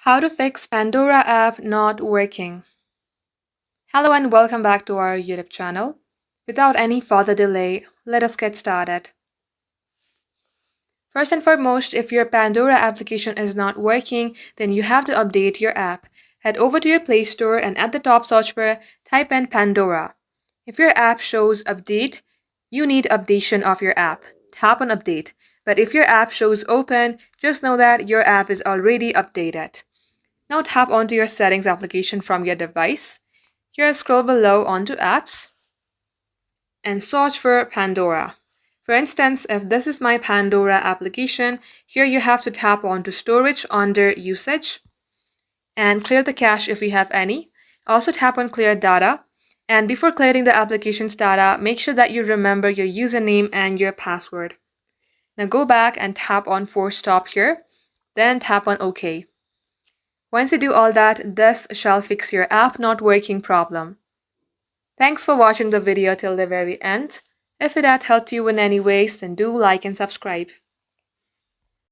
How to fix Pandora app not working. Hello and welcome back to our YouTube channel. Without any further delay, let us get started. First and foremost, if your Pandora application is not working, then you have to update your app. Head over to your Play Store and at the top search bar, type in Pandora. If your app shows update, you need updation of your app. Tap on update. But if your app shows open, just know that your app is already updated. Now tap onto your settings application from your device. Here scroll below onto apps and search for Pandora. For instance, if this is my Pandora application, here you have to tap onto storage under usage and clear the cache if you have any. Also tap on clear data, and before clearing the application's data, make sure that you remember your username and your password. Now go back and tap on force stop here, then tap on OK. Once you do all that, this shall fix your app not working problem. Thanks for watching the video till the very end. If it had helped you in any ways, then do like and subscribe.